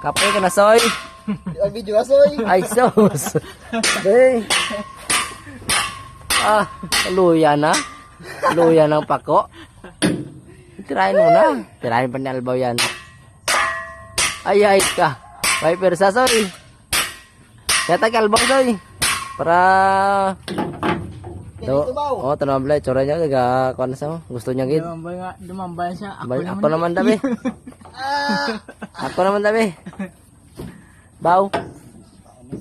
Kapoy ka na, Soy. Ang video asoy. Ay, sus. Hey. Ah, luya na. Luya ng pako. Tirahin mo na. Tirahin pa ni Albaw yan. Ay ka. May persa, Soy. Kaya tag Albaw, Soy. Para... Ganito ba? Oh, tanong tsura niya. Kaya na sa gusto niya gid. Dumambay siya. Ako naman dami. Ako naman dami. Baw.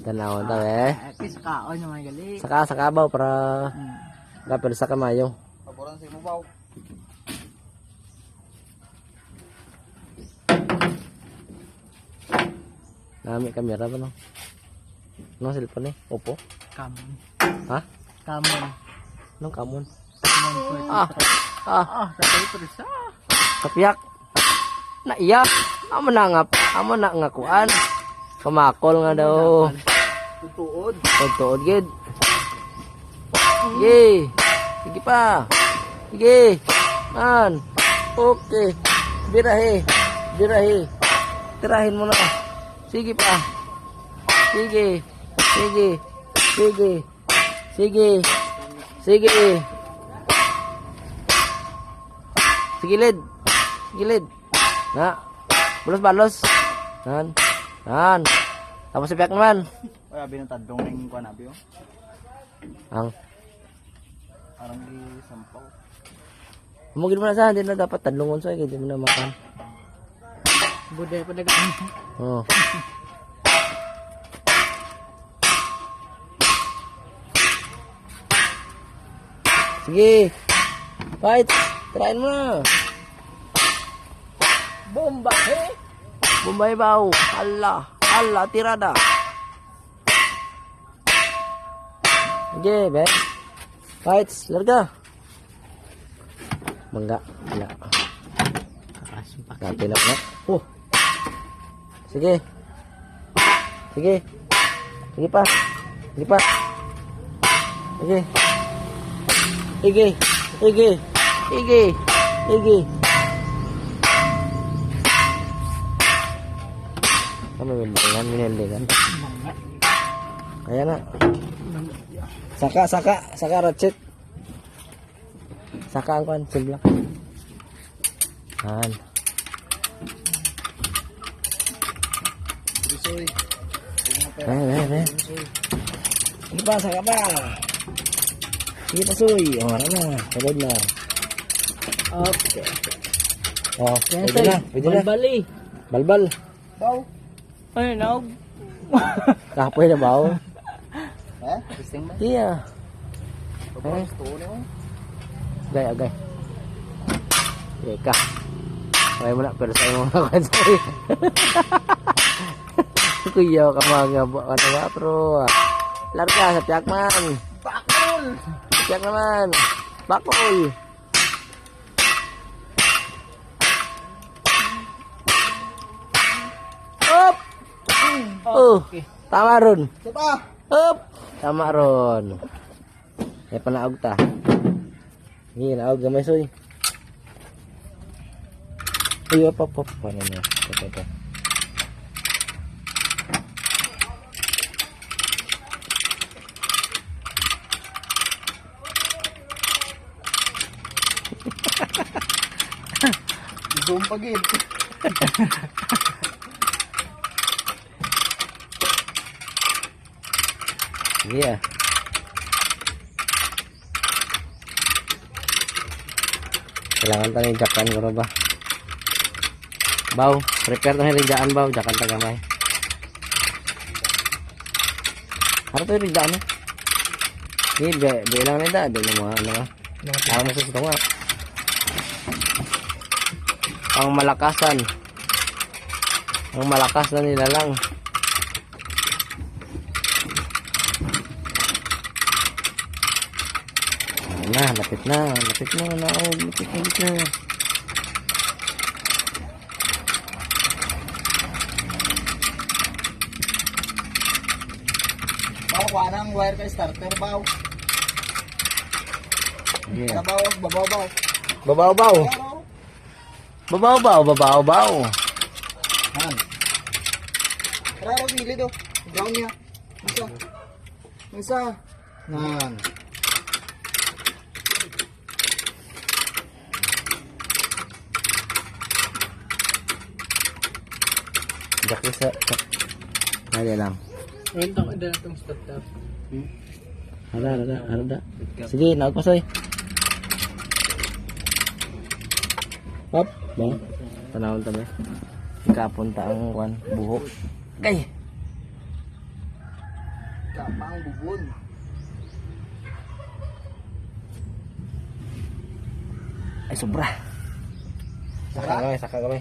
Tanawan tabi. Kis kaon yung mga gali. Saka baw para kapil sa kamayo. Paboran sa mo baw. Nami kamera ba no? No cellphone eh. Oppo. Kamon. Ha? Kamon. Nung kamon. Kamon. Tatay ko rin siya. Kapiyak. Naiyak. Amo na ngakuan. Kamakol nga daw. Tutuod. Tutuod gid. Sige. Sige pa. Sige. Man. Okay. Birahe. Tirahin mo na. Sige pa. Sige. Gilid. Na. Balos. Nan. Tapos sipiak naman. Ay, abi ng tadong ng kuan abi oh. Ang. Parang di sampaw. Umugin mo na sa hindi na dapat tadlungon sa hindi mo na makan. Buday pa dagan. Oh. Sige. Fight. Tirahin mo na. Bomba eh. Bombay baw. Allah, tirada. Sige, be. Fights, larga. Mangga. Wala. Ganti na po. Sige. Sige pa. Sige. Kami minendingan. Kaya na. Saka ratchet. Saka ang kan sebelah. Han. Bisoy. Eh. Sige pa, saka pa. Sige pa, Soy. Oh, na. Tulad na. Okay. Oh, pwede na. Balbali. Balbal. Baw. Ay, naog. Kapoy na ba? Testing ba? Iya. Paboran sa tuon mo. Agay. Ika. Kaya mo na, pero sa'yo mo mga kansoy. Kuya ka mga ba, bro. Larga sa Piakman. Bakol. Piak naman. Bakol. Up! Okay. Tama ron. Sapa. Up! Tama ron. May panaog ta. Hindi, naog gamay soy. Ay, up. Paano na? Ito. Zoom pagid. Iya. Kailangan tayong jakan ko ba? Baw, prepare na rinjaan baw, jakan ta gamay. Ano to rinjaan eh? Di lang na di na mga ano. Para mo sa nga. Ang malakasan. Ang malakas na nila lang. Lapit na. Baw, warang wire ka starter baw. Yeah. Babaw. Babaw-baw. Babaw. Babaw-baw. Han. Raro gilid oh. Brown niya. Isa. Isa. Nan. Daki sa... Hali lang. Ngayon tang ada itong stop top. Ada. Sige, nagpasoy. Hop, bang. Tanawon tabi. Ikapunta ang kwan, buho. Gay. Kapang bubon. Ay, sobra. Saka kami.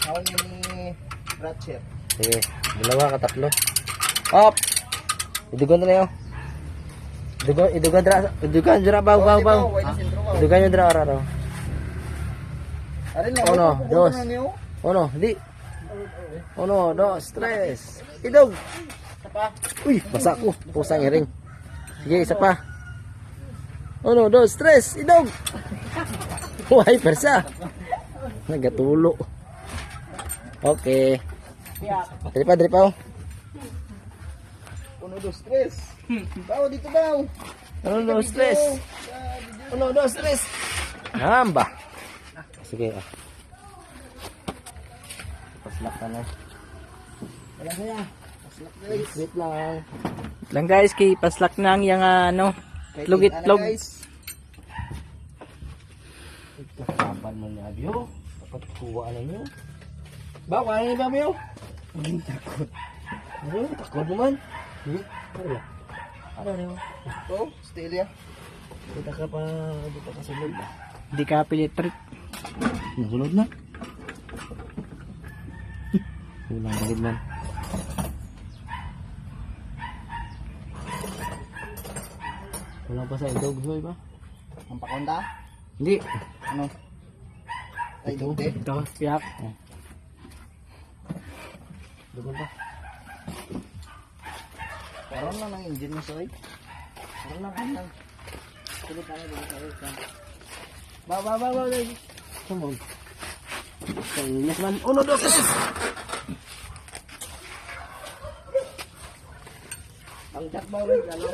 Ako ni Ratchet. Sige, dalawa ka tatlo. Hop! Idugan na yun. Idugan dira baw. Idugan nyo dira araw. Arin na. Uno, dos. Uno, di. Uno, dos, tres. Idog. Uy, basa ko. Pusang iring. Sige, isa pa. Uno, dos, tres. Idog. Huwag persa. Nagatulo. Okay. Diri pa. Uno, dos, tres. Baw, dito baw. Uno, dos, tres. Uno, dos, tres. Hamba. Sige. Paslak ka na. Wala kaya. Paslak guys. Wait lang. Lang guys, kay paslak na ang yung ano, itlog. Kapan mo niya, Abyo. Dapat kuha na niyo. Ba, kaya niyo ba, Abyo? Hindi takot. Ano? Takot naman. Ano niyo? Oh, Stelia. Dito ka pa, dito ka sulod. Di ka pilit trip. Nasulod na. Ulang bagid man. Wala pa sa idog, Zoy ba? Ang pakonda. Hindi. Ano? Ay, dugde. Ito, piyak. Dugon pa. Karon lang ang engine mo, Soy. Karon lang. Tuloy tayo. Ba. Come on. Yes man. Uno, dos, tres. Ang jack ba ulit, ano?